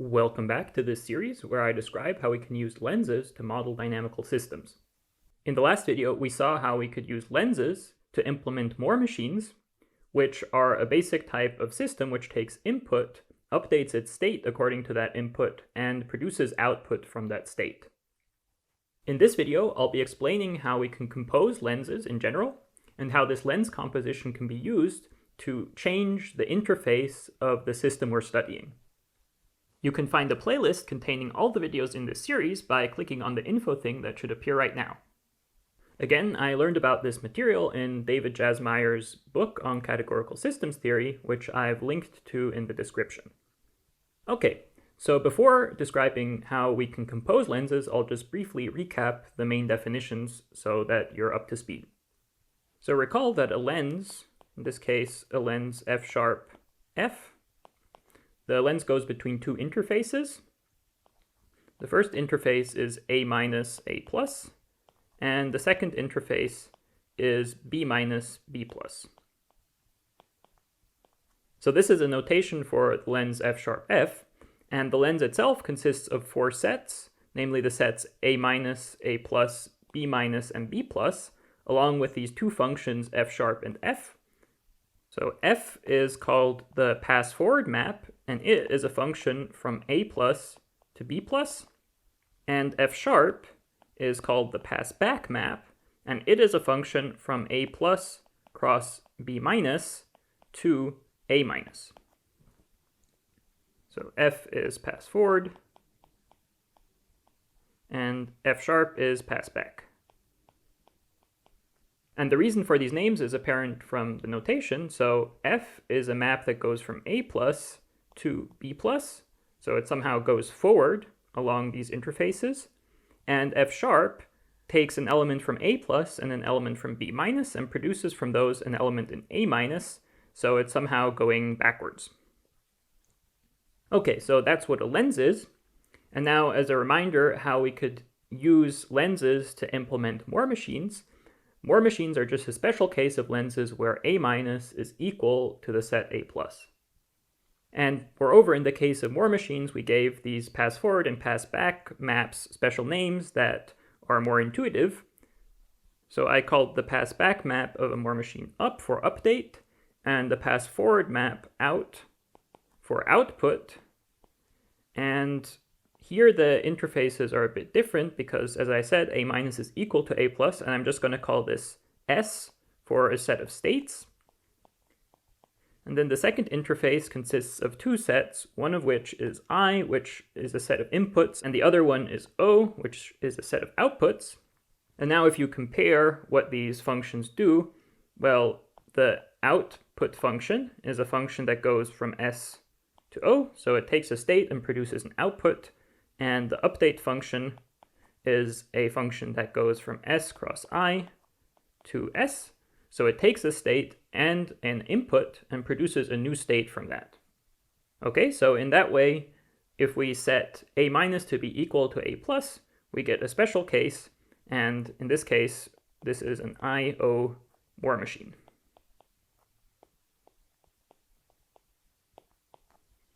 Welcome back to this series where I describe how we can use lenses to model dynamical systems. In the last video, we saw how we could use lenses to implement Moore machines, which are a basic type of system which takes input, updates its state according to that input, and produces output from that state. In this video, I'll be explaining how we can compose lenses in general, and how this lens composition can be used to change the interface of the system we're studying. You can find a playlist containing all the videos in this series by clicking on the info thing that should appear right now. Again, I learned about this material in David Jasmeyer's book on categorical systems theory, which I've linked to in the description. Okay, so before describing how we can compose lenses, I'll just briefly recap the main definitions so that you're up to speed. So recall that a lens, in this case a lens f#f, the lens goes between two interfaces. The first interface is A minus A plus, and the second interface is B minus B plus. So this is a notation for the lens f#f, and the lens itself consists of four sets, namely the sets A minus, A plus, B minus, and B plus, along with these two functions f# and f. So f is called the pass-forward map, and it is a function from A plus to B plus, and f# is called the passback map, and it is a function from A plus cross B minus to A minus. So f is pass-forward, and f# is passback. And the reason for these names is apparent from the notation. So f is a map that goes from A plus to B plus, so it somehow goes forward along these interfaces. And f# takes an element from A plus and an element from B minus and produces from those an element in A minus, so it's somehow going backwards. Okay, so that's what a lens is. And now as a reminder how we could use lenses to implement Moore machines. Moore machines are just a special case of lenses where A minus is equal to the set A plus. And moreover, in the case of Moore machines, we gave these pass-forward and pass-back maps special names that are more intuitive. So I called the pass-back map of a Moore machine up for update, and the pass-forward map out for output. And here the interfaces are a bit different because, as I said, A minus is equal to A plus, and I'm just going to call this S for a set of states. And then the second interface consists of two sets, one of which is I, which is a set of inputs, and the other one is O, which is a set of outputs. And now if you compare what these functions do, well, the output function is a function that goes from S to O, so it takes a state and produces an output. And the update function is a function that goes from S cross I to S. So it takes a state and an input and produces a new state from that. Okay, so in that way, if we set A minus to be equal to A plus, we get a special case. And in this case, this is an I/O Moore machine.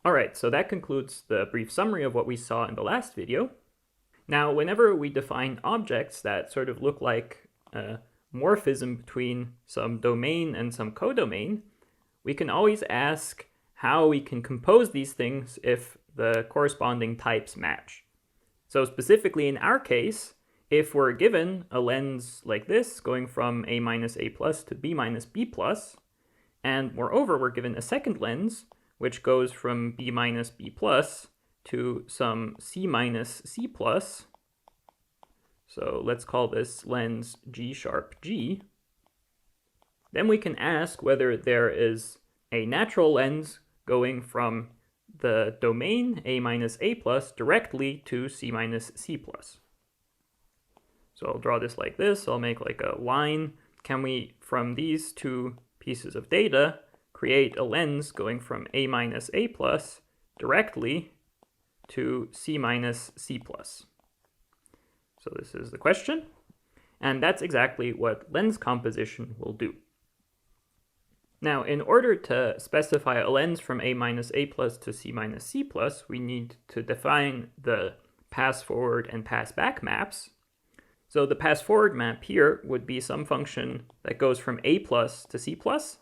All right, so that concludes the brief summary of what we saw in the last video. Now, whenever we define objects that sort of look like a morphism between some domain and some codomain, we can always ask how we can compose these things if the corresponding types match. So specifically in our case, if we're given a lens like this going from A minus A plus to B minus B plus, and moreover we're given a second lens which goes from B minus B plus to some C minus C plus. So let's call this lens G#G. Then we can ask whether there is a natural lens going from the domain A minus A plus directly to C minus C plus. So I'll draw this like this. I'll make like a line. Can we, from these two pieces of data, create a lens going from A minus A plus directly to C minus C plus? So this is the question, and that's exactly what lens composition will do. Now, in order to specify a lens from A minus A plus to C minus C plus, we need to define the pass forward and pass back maps. So the pass forward map here would be some function that goes from A plus to C plus,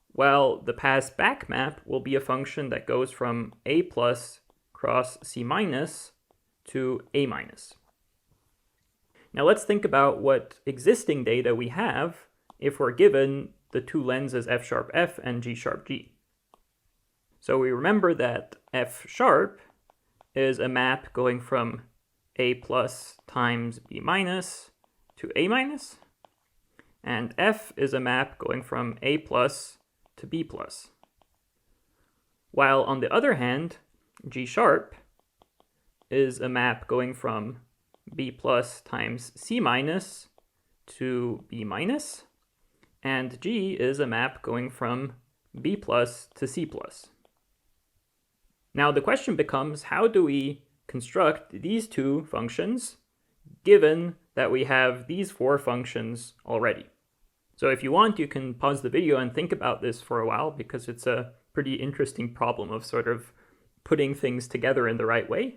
while the pass back map will be a function that goes from A plus cross C minus to A minus. Now let's think about what existing data we have if we're given the two lenses f sharp f and g sharp g. So we remember that f sharp is a map going from a plus times b minus to a minus, and f is a map going from a plus to b plus. While on the other hand, g sharp is a map going from b plus times c minus to b minus, and g is a map going from b plus to c plus. Now the question becomes, how do we construct these two functions given that we have these four functions already? So if you want, you can pause the video and think about this for a while, because it's a pretty interesting problem of sort of putting things together in the right way.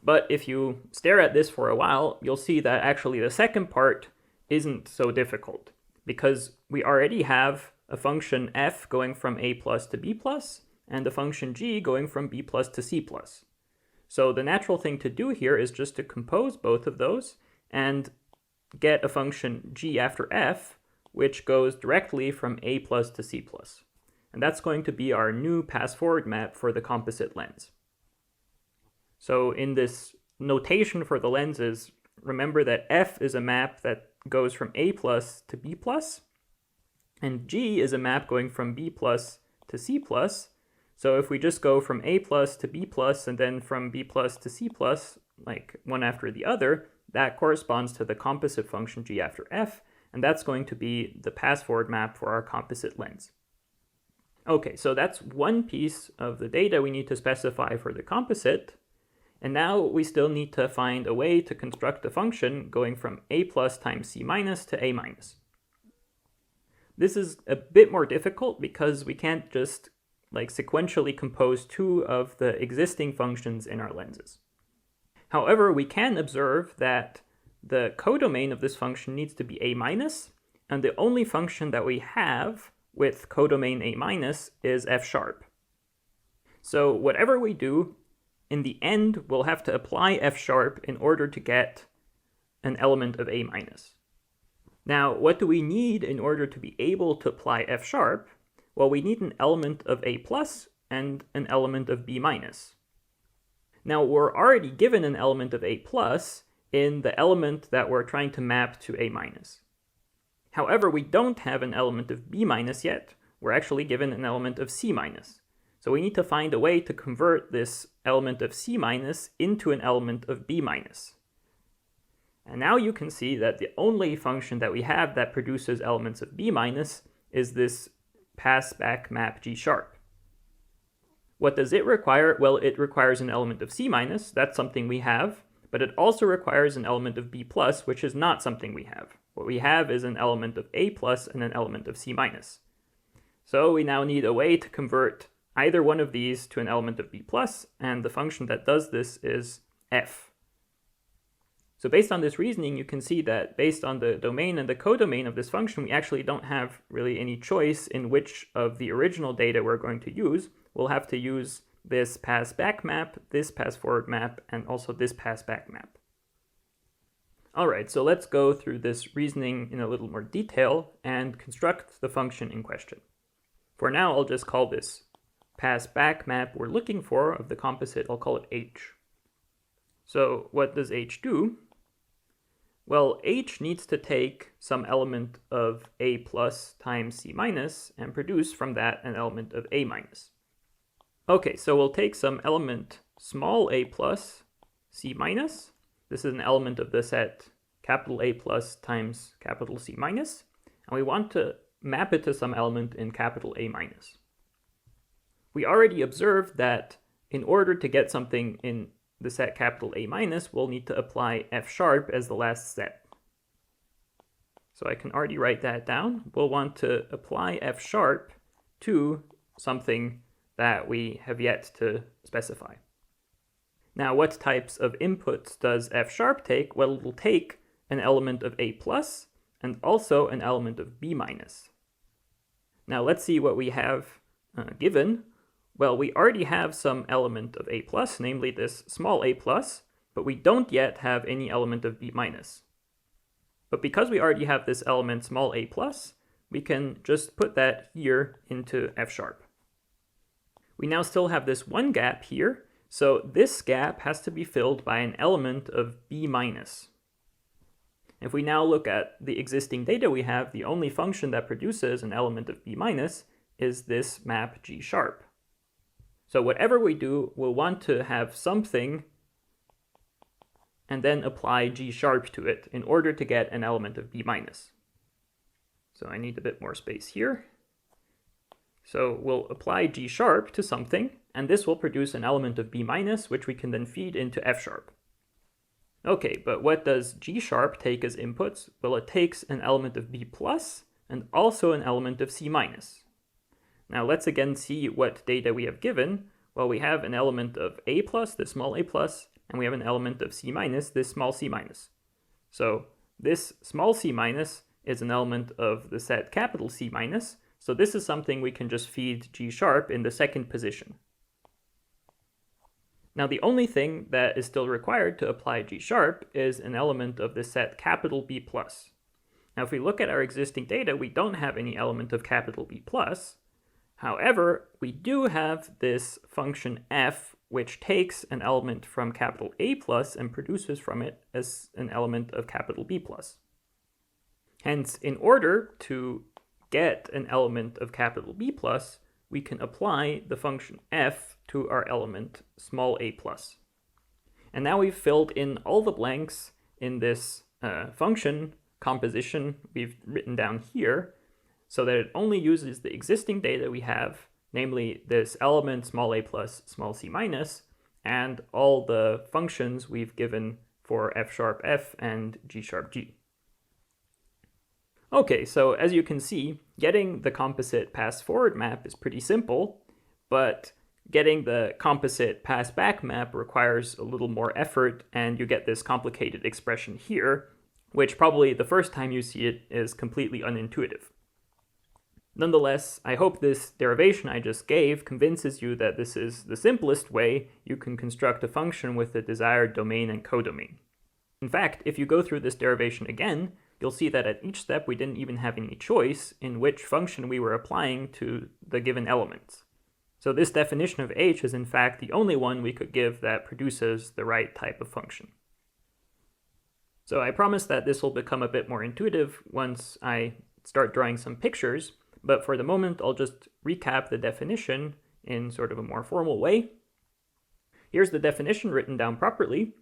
But if you stare at this for a while, you'll see that actually the second part isn't so difficult, because we already have a function f going from a plus to b plus, and a function g going from b plus to c plus. So the natural thing to do here is just to compose both of those and get a function g after f, which goes directly from a plus to c plus. And that's going to be our new pass-forward map for the composite lens. So in this notation for the lenses, remember that f is a map that goes from a plus to b plus, and g is a map going from b plus to c plus. So if we just go from a plus to b plus and then from b plus to c plus, like one after the other, that corresponds to the composite function g after f, and that's going to be the pass-forward map for our composite lens. Okay, so that's one piece of the data we need to specify for the composite. And now we still need to find a way to construct a function going from a plus times c minus to a minus. This is a bit more difficult because we can't just sequentially compose two of the existing functions in our lenses. However, we can observe that the codomain of this function needs to be a minus, and the only function that we have with codomain a minus is f sharp. So whatever we do, in the end, we'll have to apply f sharp in order to get an element of a minus. Now, what do we need in order to be able to apply f sharp? Well, we need an element of a plus and an element of b minus. Now, we're already given an element of a plus in the element that we're trying to map to a minus. However, we don't have an element of b minus yet. We're actually given an element of c minus. So we need to find a way to convert this element of c minus into an element of b minus. And now you can see that the only function that we have that produces elements of b minus is this passback map g sharp. What does it require? Well, it requires an element of c minus. That's something we have. But it also requires an element of b plus, which is not something we have. What we have is an element of a plus and an element of c minus. So we now need a way to convert either one of these to an element of b plus, and the function that does this is f. So based on this reasoning, you can see that based on the domain and the codomain of this function, we actually don't have really any choice in which of the original data we're going to use. We'll have to use this pass-back map, this pass-forward map, and also this pass-back map. All right, so let's go through this reasoning in a little more detail and construct the function in question. For now, I'll just call this pass-back map we're looking for of the composite. I'll call it h. So what does h do? Well, h needs to take some element of a plus times c minus and produce from that an element of a minus. Okay, so we'll take some element small a plus c minus. This is an element of the set capital A plus times capital C minus, and we want to map it to some element in capital A minus. We already observed that in order to get something in the set capital A minus, we'll need to apply f sharp as the last step. So I can already write that down. We'll want to apply f sharp to something that we have yet to specify. Now, what types of inputs does F# take? Well, it will take an element of A+ and also an element of B-. Now, let's see what we have given. Well, we already have some element of A+, namely this small a+, but we don't yet have any element of B-. But because we already have this element small a+, we can just put that here into F#. We now still have this one gap here, so this gap has to be filled by an element of B-. If we now look at the existing data we have, the only function that produces an element of B- is this map G#. So whatever we do, we'll want to have something and then apply G# to it in order to get an element of B-. So I need a bit more space here. So we'll apply G# to something, and this will produce an element of B-, which we can then feed into F#. Okay, but what does G# take as inputs? Well, it takes an element of B+ and also an element of C-. Now let's again see what data we have given. Well, we have an element of A+, this small a+, and we have an element of C-, this small c-. So this small c- is an element of the set capital C-, so this is something we can just feed G# in the second position. Now the only thing that is still required to apply G# is an element of the set capital B+. Now if we look at our existing data, we don't have any element of capital B+. However, we do have this function f, which takes an element from capital A+ and produces from it as an element of capital B+. Hence, in order to get an element of capital B+, we can apply the function f to our element small a+. And now we've filled in all the blanks in this function composition we've written down here, so that it only uses the existing data we have, namely this element small a+, small c-, and all the functions we've given for F#f and G#g. Okay, so as you can see, getting the composite pass-forward map is pretty simple, but getting the composite pass-back map requires a little more effort, and you get this complicated expression here, which probably the first time you see it is completely unintuitive. Nonetheless, I hope this derivation I just gave convinces you that this is the simplest way you can construct a function with the desired domain and codomain. In fact, if you go through this derivation again, you'll see that at each step we didn't even have any choice in which function we were applying to the given elements. So this definition of h is in fact the only one we could give that produces the right type of function. So I promise that this will become a bit more intuitive once I start drawing some pictures, but for the moment I'll just recap the definition in sort of a more formal way. Here's the definition written down properly.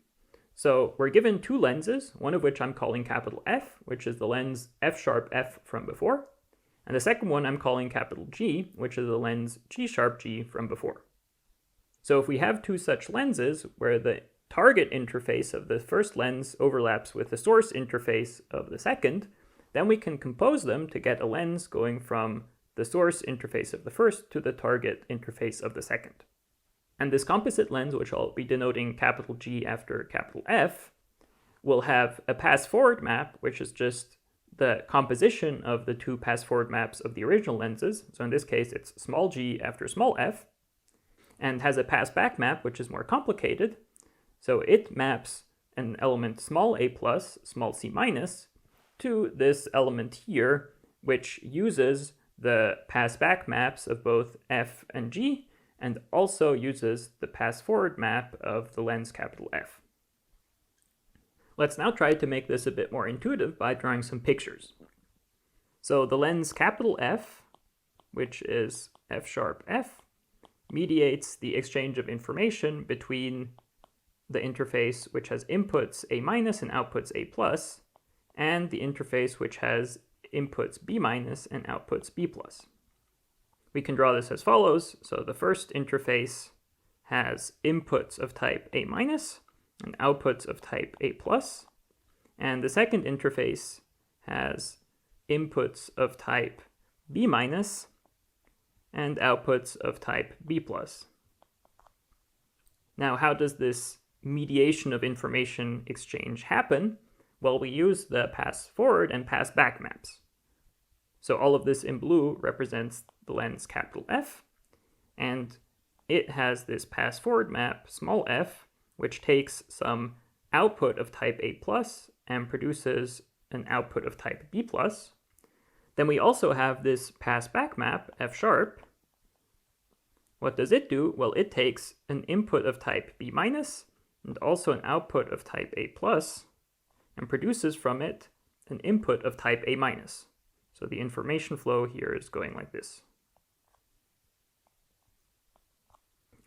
So we're given two lenses, one of which I'm calling capital F, which is the lens F#f from before, and the second one I'm calling capital G, which is the lens G#g from before. So if we have two such lenses where the target interface of the first lens overlaps with the source interface of the second, then we can compose them to get a lens going from the source interface of the first to the target interface of the second. And this composite lens, which I'll be denoting capital G after capital F, will have a pass-forward map, which is just the composition of the two pass-forward maps of the original lenses. So in this case, it's small g after small f, and has a pass-back map, which is more complicated. So it maps an element small a+, small c-, to this element here, which uses the pass-back maps of both f and g, and also uses the pass-forward map of the lens capital F. Let's now try to make this a bit more intuitive by drawing some pictures. So the lens capital F, which is F#f, mediates the exchange of information between the interface which has inputs A- and outputs A+, and the interface which has inputs B- and outputs B+. We can draw this as follows. So the first interface has inputs of type A- and outputs of type A+, and the second interface has inputs of type B- and outputs of type B+. Now, how does this mediation of information exchange happen? Well, we use the pass forward and pass back maps. So all of this in blue represents the lens capital F, and it has this pass forward map, small f, which takes some output of type A+ and produces an output of type B+. Then we also have this pass back map, F#. What does it do? Well, it takes an input of type B- and also an output of type A+, and produces from it an input of type A-. So the information flow here is going like this.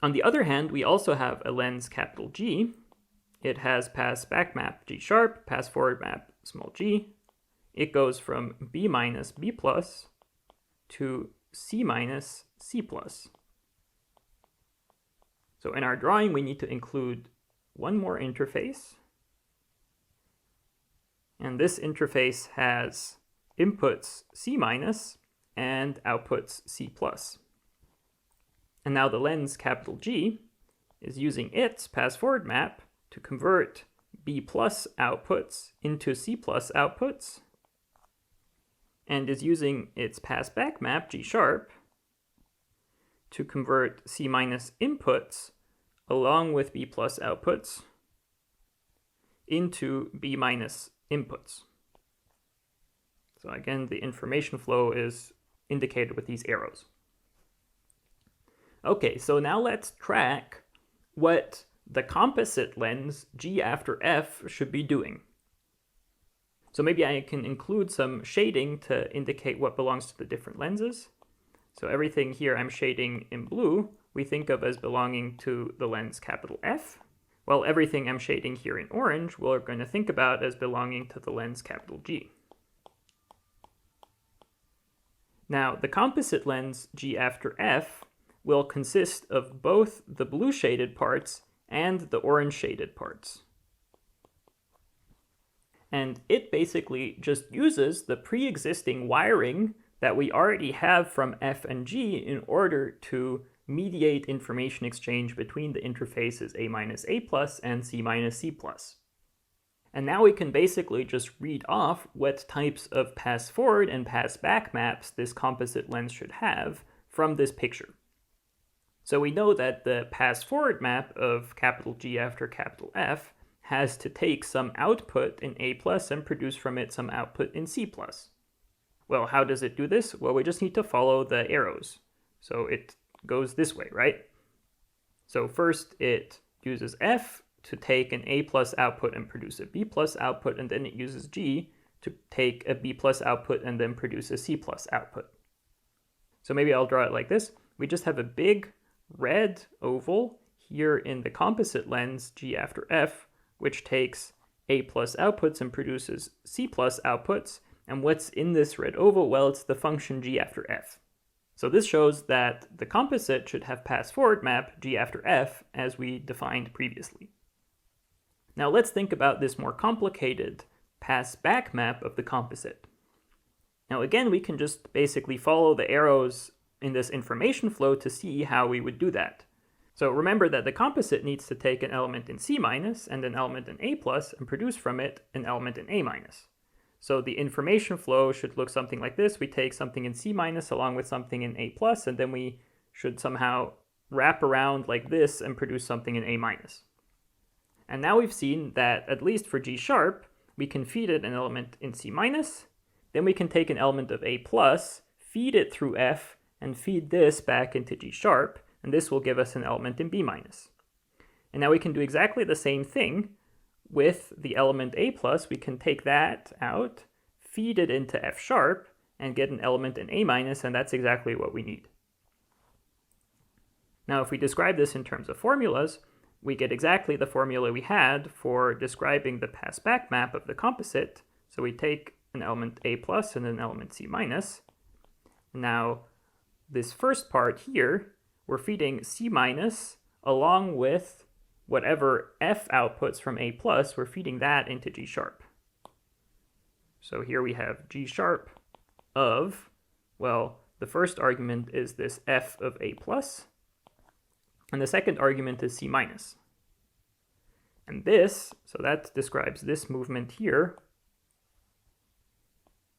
On the other hand, we also have a lens capital G. It has pass back map G#, pass forward map small g. It goes from B- B+ to C- C+. So in our drawing, we need to include one more interface. And this interface has inputs C- and outputs C+. And now the lens capital G is using its pass forward map to convert B+ outputs into C+ outputs, and is using its pass back map G# to convert C- inputs along with B+ outputs into B- inputs. So again, the information flow is indicated with these arrows. Okay, so now let's track what the composite lens G after F should be doing. So maybe I can include some shading to indicate what belongs to the different lenses. So everything here I'm shading in blue, we think of as belonging to the lens capital F, while everything I'm shading here in orange, we're going to think about as belonging to the lens capital G. Now, the composite lens G after F will consist of both the blue shaded parts and the orange shaded parts. And it basically just uses the pre-existing wiring that we already have from F and G in order to mediate information exchange between the interfaces A-A+ and C-C+. And now we can basically just read off what types of pass forward and pass back maps this composite lens should have from this picture. So we know that the pass forward map of capital G after capital F has to take some output in A+ and produce from it some output in C+. Well, how does it do this? Well, we just need to follow the arrows. So it goes this way, right? So first it uses F to take an A+ output and produce a B+ output, and then it uses G to take a B+ output and then produce a C+ output. So maybe I'll draw it like this. We just have a big red oval here in the composite lens G after F, which takes A+ outputs and produces C+ outputs. And what's in this red oval? Well, it's the function G after F. So this shows that the composite should have pass forward map G after F as we defined previously. Now let's think about this more complicated pass back map of the composite. Now again, we can just basically follow the arrows in this information flow to see how we would do that. So remember that the composite needs to take an element in C- and an element in A+ and produce from it an element in A-. So the information flow should look something like this. We take something in C- along with something in A+, and then we should somehow wrap around like this and produce something in A-. And now we've seen that, at least for G#, we can feed it an element in C-, then we can take an element of A+, feed it through F, and feed this back into G#, and this will give us an element in B-. And now we can do exactly the same thing with the element A+. We can take that out, feed it into F#, and get an element in A-, and that's exactly what we need. Now, if we describe this in terms of formulas, we get exactly the formula we had for describing the pass-back map of the composite. So we take an element A+ and an element C-. Now, this first part here, we're feeding C- along with whatever F outputs from A+, we're feeding that into G#. So here we have G# of, well, the first argument is this f of a plus, and the second argument is c minus. And this, so that describes this movement here,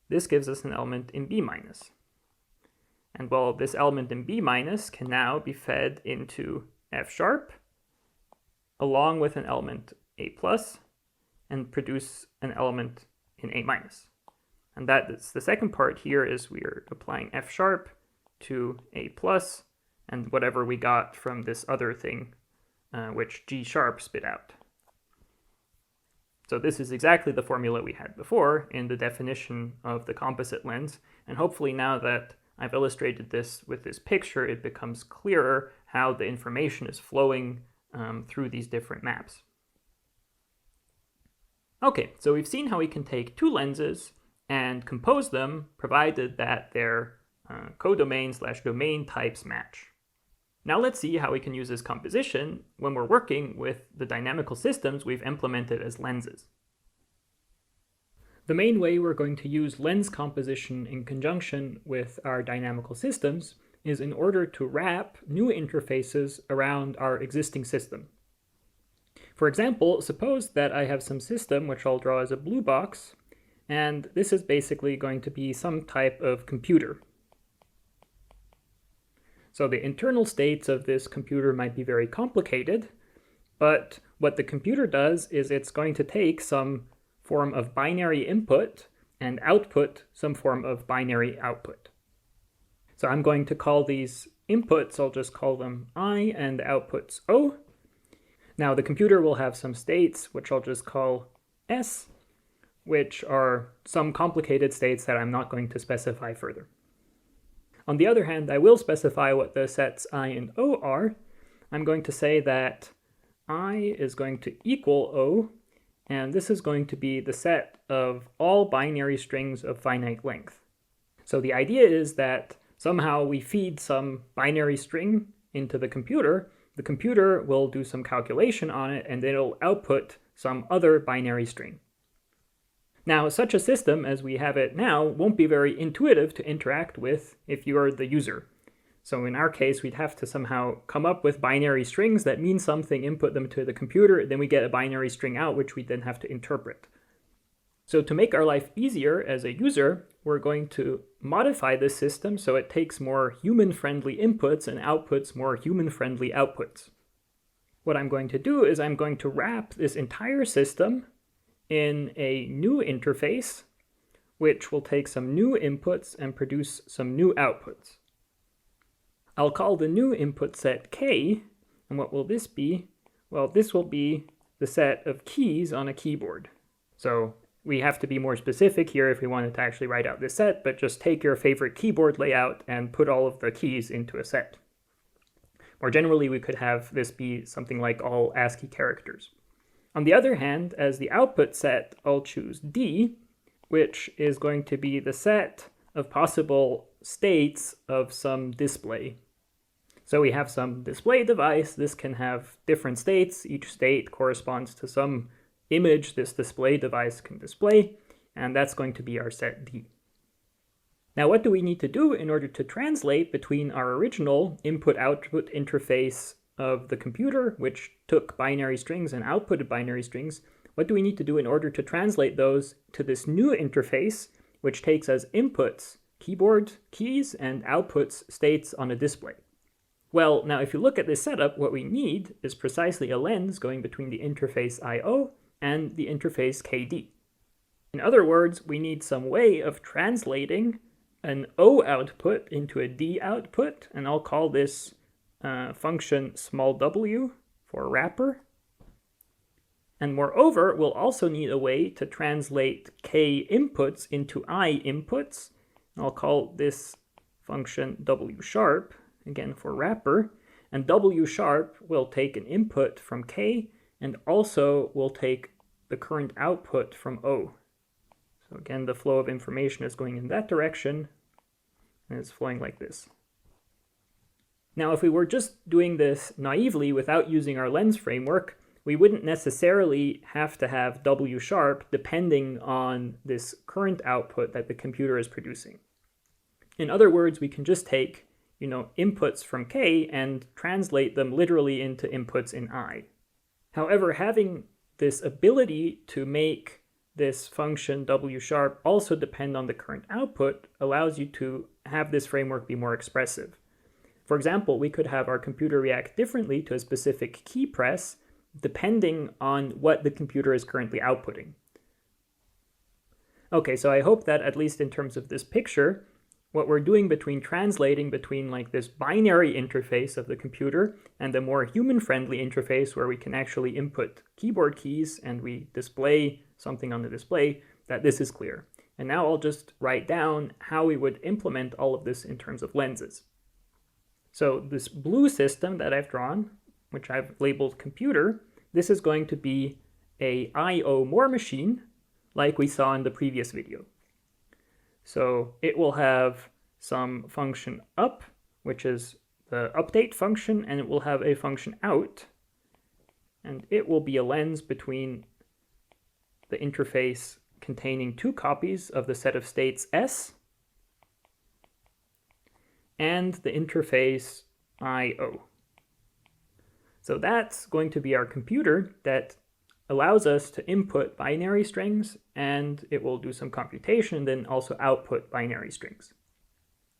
this gives us an element in b minus. And well, this element in b minus can now be fed into f sharp, along with an element a plus, and produce an element in a minus. And that's the second part here is we are applying f sharp to a plus and whatever we got from this other thing, which g sharp spit out. So this is exactly the formula we had before in the definition of the composite lens, and hopefully now that I've illustrated this with this picture, it becomes clearer how the information is flowing through these different maps. Okay, so we've seen how we can take two lenses and compose them, provided that their codomain/domain types match. Now let's see how we can use this composition when we're working with the dynamical systems we've implemented as lenses. The main way we're going to use lens composition in conjunction with our dynamical systems is in order to wrap new interfaces around our existing system. For example, suppose that I have some system which I'll draw as a blue box, and this is basically going to be some type of computer. So the internal states of this computer might be very complicated, but what the computer does is it's going to take some form of binary input and output some form of binary output. So I'm going to call these inputs, I'll just call them I, and outputs O. Now the computer will have some states, which I'll just call S, which are some complicated states that I'm not going to specify further. On the other hand, I will specify what the sets I and O are. I'm going to say that I is going to equal O, and this is going to be the set of all binary strings of finite length. So the idea is that somehow we feed some binary string into the computer will do some calculation on it, and it'll output some other binary string. Now, such a system as we have it now won't be very intuitive to interact with if you are the user. So in our case, we'd have to somehow come up with binary strings that mean something, input them to the computer, then we get a binary string out, which we then have to interpret. So to make our life easier as a user, we're going to modify this system so it takes more human-friendly inputs and outputs more human-friendly outputs. What I'm going to do is I'm going to wrap this entire system in a new interface, which will take some new inputs and produce some new outputs. I'll call the new input set K, and what will this be? Well, this will be the set of keys on a keyboard. So we have to be more specific here if we wanted to actually write out this set, but just take your favorite keyboard layout and put all of the keys into a set. More generally, we could have this be something like all ASCII characters. On the other hand, as the output set, I'll choose D, which is going to be the set of possible states of some display. So we have some display device. This can have different states. Each state corresponds to some image this display device can display, and that's going to be our set D. Now, what do we need to do in order to translate between our original input-output interface of the computer, which took binary strings and outputted binary strings? What do we need to do in order to translate those to this new interface, which takes as inputs keyboard keys and outputs states on a display? Well, now if you look at this setup, what we need is precisely a lens going between the interface I/O and the interface KD. In other words, we need some way of translating an O output into a D output, and I'll call this function small w for wrapper. And moreover, we'll also need a way to translate K inputs into I inputs. I'll call this function w sharp, again for wrapper. And w sharp will take an input from K and also will take the current output from O. So again, the flow of information is going in that direction, and it's flowing like this. Now, if we were just doing this naively without using our lens framework, we wouldn't necessarily have to have W sharp depending on this current output that the computer is producing. In other words, we can just take, inputs from k and translate them literally into inputs in I. However, having this ability to make this function w sharp also depend on the current output allows you to have this framework be more expressive. For example, we could have our computer react differently to a specific key press depending on what the computer is currently outputting. Okay, so I hope that at least in terms of this picture, what we're doing between translating between like this binary interface of the computer and the more human-friendly interface where we can actually input keyboard keys and we display something on the display, that this is clear. And now I'll just write down how we would implement all of this in terms of lenses. So this blue system that I've drawn, which I've labeled computer, this is going to be a I/O more machine like we saw in the previous video. So it will have some function up, which is the update function, and it will have a function out, and it will be a lens between the interface containing two copies of the set of states S and the interface I/O. So that's going to be our computer that allows us to input binary strings, and it will do some computation, then also output binary strings.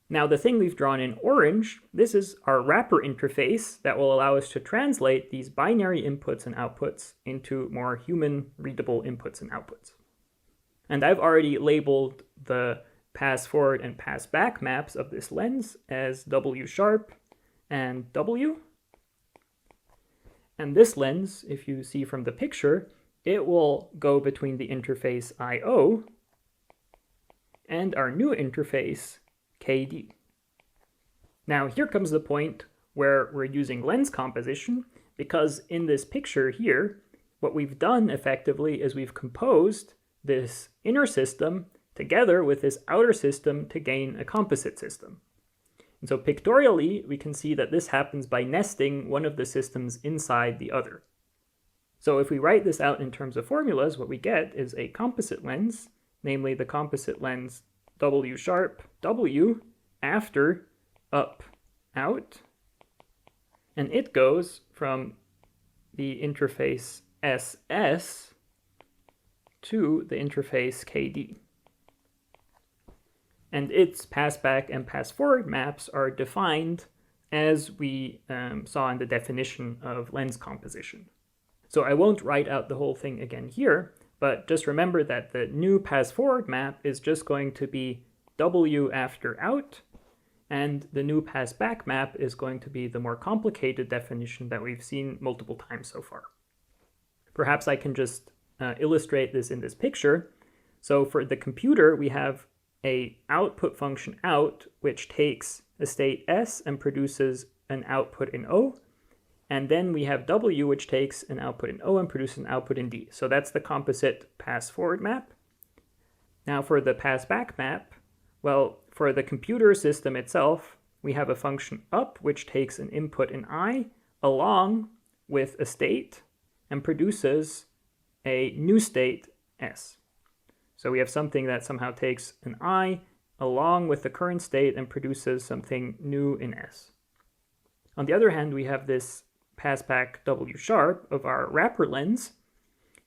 Now the thing we've drawn in orange, this is our wrapper interface that will allow us to translate these binary inputs and outputs into more human-readable inputs and outputs. And I've already labeled the pass forward and pass back maps of this lens as W sharp and W. And this lens, if you see from the picture, it will go between the interface I/O and our new interface KD. Now here comes the point where we're using lens composition, because in this picture here, what we've done effectively is we've composed this inner system together with this outer system to gain a composite system. And so pictorially, we can see that this happens by nesting one of the systems inside the other. So if we write this out in terms of formulas, what we get is a composite lens, namely the composite lens W sharp W after up out, and it goes from the interface SS to the interface KD. And its passback and passforward maps are defined as we saw in the definition of lens composition. So I won't write out the whole thing again here, but just remember that the new passforward map is just going to be W after out, and the new passback map is going to be the more complicated definition that we've seen multiple times so far. Perhaps I can just illustrate this in this picture. So for the computer, we have a output function out, which takes a state S and produces an output in O. And then we have W, which takes an output in O and produces an output in D. So that's the composite pass-forward map. Now for the pass-back map, well, for the computer system itself, we have a function up, which takes an input in I along with a state and produces a new state S. So we have something that somehow takes an I along with the current state and produces something new in S. On the other hand, we have this passback W sharp of our wrapper lens,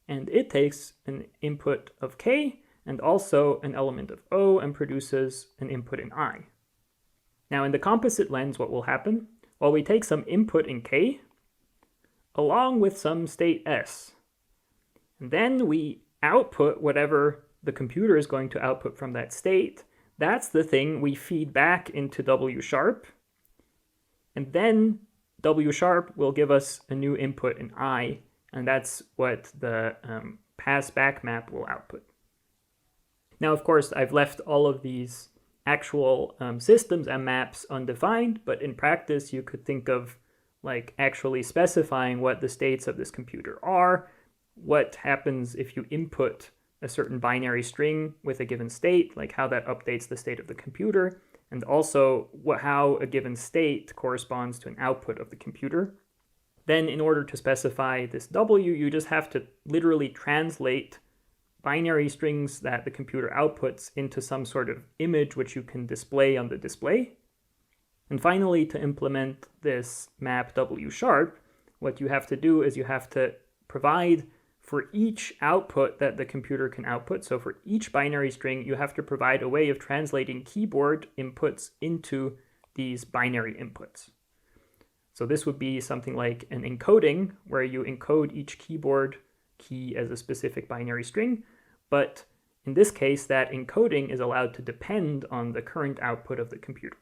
and it takes an input of K and also an element of O and produces an input in I. Now in the composite lens, what will happen? Well, we take some input in K along with some state S, and then we output whatever the computer is going to output from that state. That's the thing we feed back into W sharp, and then W sharp will give us a new input in I, and that's what the pass-back map will output. Now, of course, I've left all of these actual systems and maps undefined, but in practice, you could think of like actually specifying what the states of this computer are, what happens if you input a certain binary string with a given state, like how that updates the state of the computer, and also how a given state corresponds to an output of the computer. Then in order to specify this W, you just have to literally translate binary strings that the computer outputs into some sort of image which you can display on the display. And finally, to implement this map W#, what you have to do is you have to provide for each output that the computer can output. So for each binary string, you have to provide a way of translating keyboard inputs into these binary inputs. So this would be something like an encoding, where you encode each keyboard key as a specific binary string. But in this case, that encoding is allowed to depend on the current output of the computer.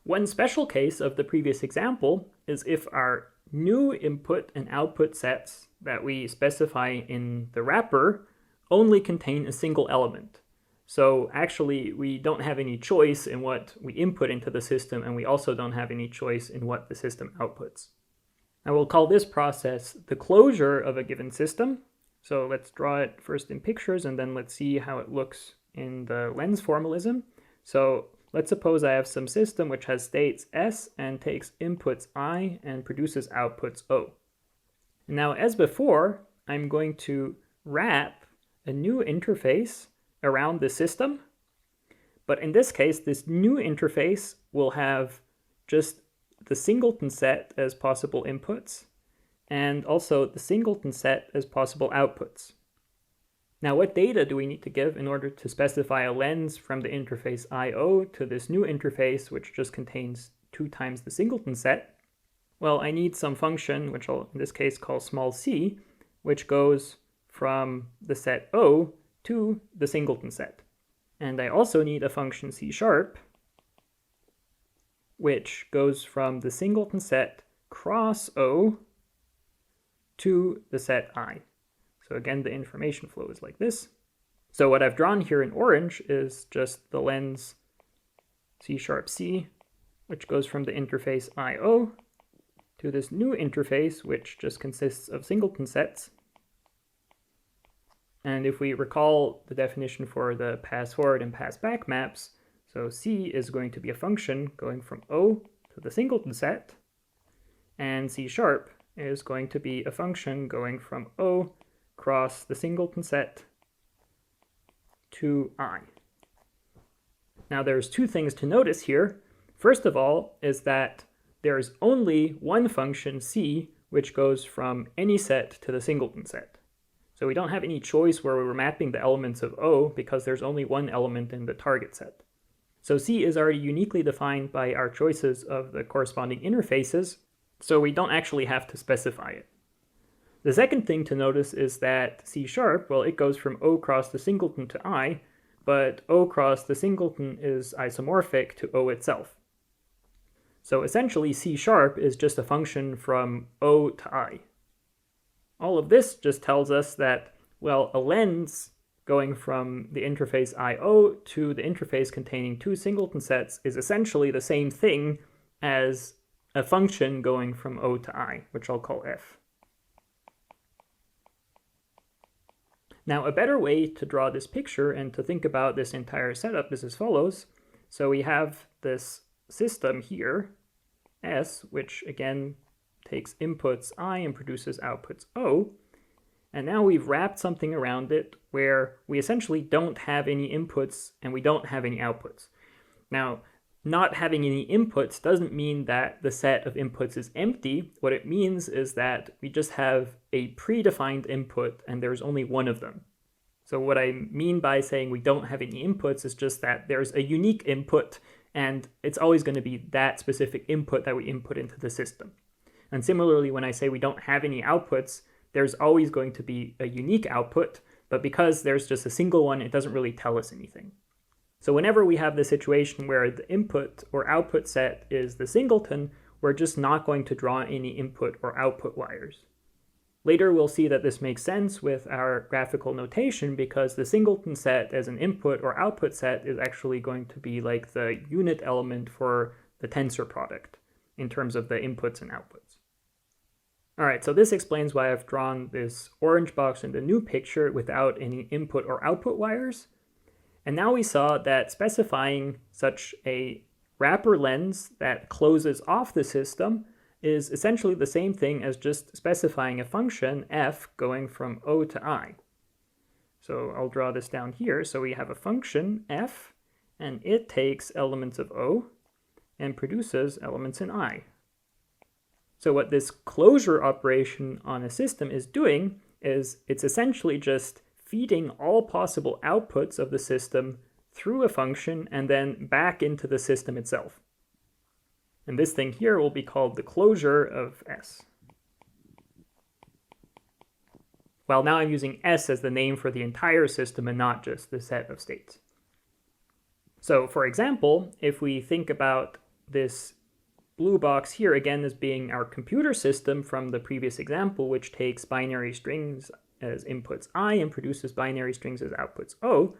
One special case of the previous example is if our new input and output sets that we specify in the wrapper only contain a single element. So actually, we don't have any choice in what we input into the system, and we also don't have any choice in what the system outputs. Now we'll call this process the closure of a given system. So let's draw it first in pictures, and then let's see how it looks in the lens formalism. So let's suppose I have some system which has states S and takes inputs I and produces outputs O. Now, as before, I'm going to wrap a new interface around the system. But in this case, this new interface will have just the singleton set as possible inputs, and also the singleton set as possible outputs. Now, what data do we need to give in order to specify a lens from the interface I/O to this new interface, which just contains 2 times the singleton set? Well, I need some function, which I'll in this case call small c, which goes from the set O to the singleton set. And I also need a function C#, which goes from the singleton set cross O to the set I. So again, the information flow is like this. So what I've drawn here in orange is just the lens C#C, which goes from the interface I/O to this new interface, which just consists of singleton sets. And if we recall the definition for the pass forward and pass back maps, so C is going to be a function going from O to the singleton set, and C# is going to be a function going from O cross the singleton set to I. Now there's 2 things to notice here. First of all is that there's only one function C which goes from any set to the singleton set. So we don't have any choice where we were mapping the elements of O because there's only one element in the target set. So C is already uniquely defined by our choices of the corresponding interfaces, so we don't actually have to specify it. The second thing to notice is that C#, well, it goes from O cross the singleton to I, but O cross the singleton is isomorphic to O itself. So essentially C# is just a function from O to I. All of this just tells us that, well, a lens going from the interface I/O to the interface containing 2 singleton sets is essentially the same thing as a function going from O to I, which I'll call f. Now, a better way to draw this picture and to think about this entire setup is as follows. So we have this system here, S, which again takes inputs I and produces outputs O. And now we've wrapped something around it where we essentially don't have any inputs and we don't have any outputs. Now, not having any inputs doesn't mean that the set of inputs is empty. What it means is that we just have a predefined input and there's only one of them. So what I mean by saying we don't have any inputs is just that there's a unique input and it's always going to be that specific input that we input into the system. And similarly, when I say we don't have any outputs, there's always going to be a unique output, but because there's just a single one, it doesn't really tell us anything. So whenever we have the situation where the input or output set is the singleton, we're just not going to draw any input or output wires. Later, we'll see that this makes sense with our graphical notation because the singleton set as an input or output set is actually going to be like the unit element for the tensor product in terms of the inputs and outputs. All right, so this explains why I've drawn this orange box in the new picture without any input or output wires. And now we saw that specifying such a wrapper lens that closes off the system is essentially the same thing as just specifying a function f going from O to I. So I'll draw this down here. So we have a function f, and it takes elements of O and produces elements in I. So what this closure operation on a system is doing is it's essentially just feeding all possible outputs of the system through a function and then back into the system itself. And this thing here will be called the closure of S. Well, now I'm using S as the name for the entire system and not just the set of states. So for example, if we think about this blue box here again as being our computer system from the previous example, which takes binary strings as inputs I and produces binary strings as outputs O,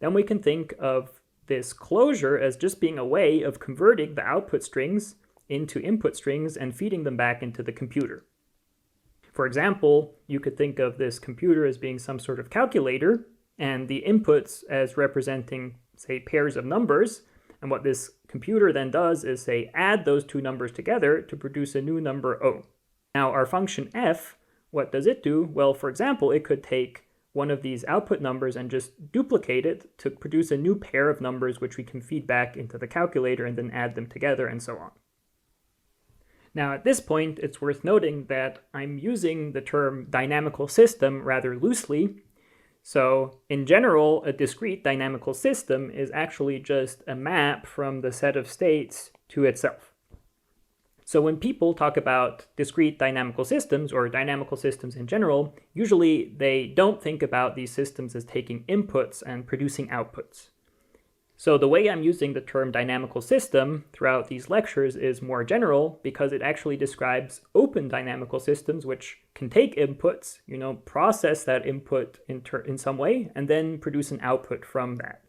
then we can think of this closure as just being a way of converting the output strings into input strings and feeding them back into the computer. For example, you could think of this computer as being some sort of calculator and the inputs as representing, say, pairs of numbers. And what this computer then does is, say, add those two numbers together to produce a new number O. Now our function f, what does it do? Well, for example, it could take one of these output numbers and just duplicate it to produce a new pair of numbers which we can feed back into the calculator and then add them together and so on. Now at this point, it's worth noting that I'm using the term dynamical system rather loosely. So in general, a discrete dynamical system is actually just a map from the set of states to itself. So when people talk about discrete dynamical systems or dynamical systems in general, usually they don't think about these systems as taking inputs and producing outputs. So the way I'm using the term dynamical system throughout these lectures is more general because it actually describes open dynamical systems which can take inputs, process that input in some way, and then produce an output from that.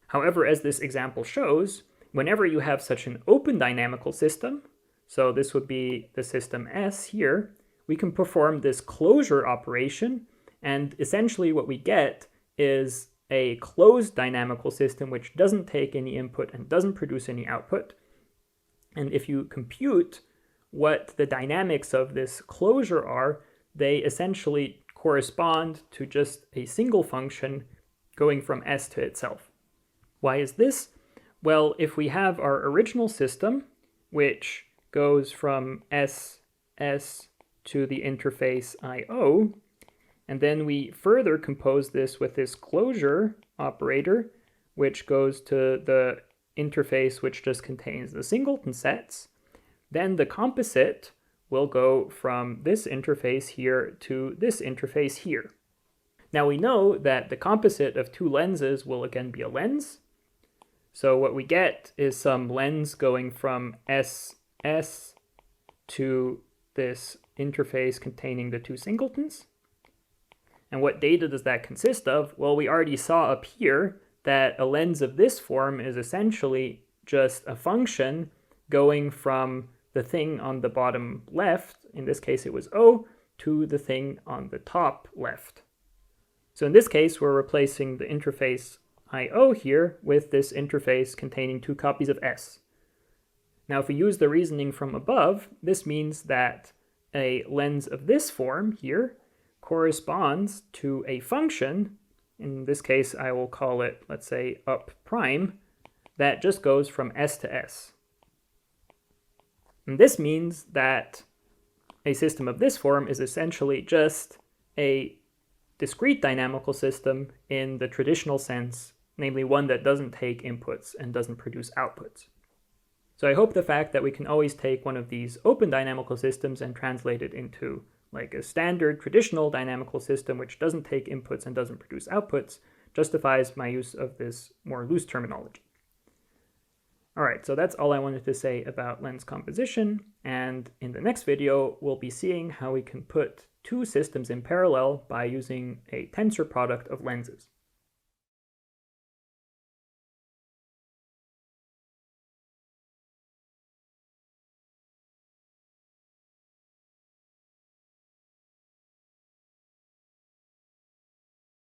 However, as this example shows, whenever you have such an open dynamical system, so this would be the system S here, we can perform this closure operation, and essentially what we get is a closed dynamical system which doesn't take any input and doesn't produce any output. And if you compute what the dynamics of this closure are, they essentially correspond to just a single function going from S to itself. Why is this? Well, if we have our original system, which goes from S to the interface IO, and then we further compose this with this closure operator, which goes to the interface which just contains the singleton sets, then the composite will go from this interface here to this interface here. Now we know that the composite of two lenses will again be a lens. So what we get is some lens going from S to this interface containing the two singletons. And what data does that consist of? Well, we already saw up here that a lens of this form is essentially just a function going from the thing on the bottom left, in this case it was O, to the thing on the top left. So in this case, we're replacing the interface IO here with this interface containing two copies of S. Now, if we use the reasoning from above, this means that a lens of this form here corresponds to a function, in this case I will call it, let's say, up prime, that just goes from S to S. And this means that a system of this form is essentially just a discrete dynamical system in the traditional sense, namely one that doesn't take inputs and doesn't produce outputs. So I hope the fact that we can always take one of these open dynamical systems and translate it into like a standard traditional dynamical system which doesn't take inputs and doesn't produce outputs justifies my use of this more loose terminology. All right, so that's all I wanted to say about lens composition, and in the next video we'll be seeing how we can put two systems in parallel by using a tensor product of lenses.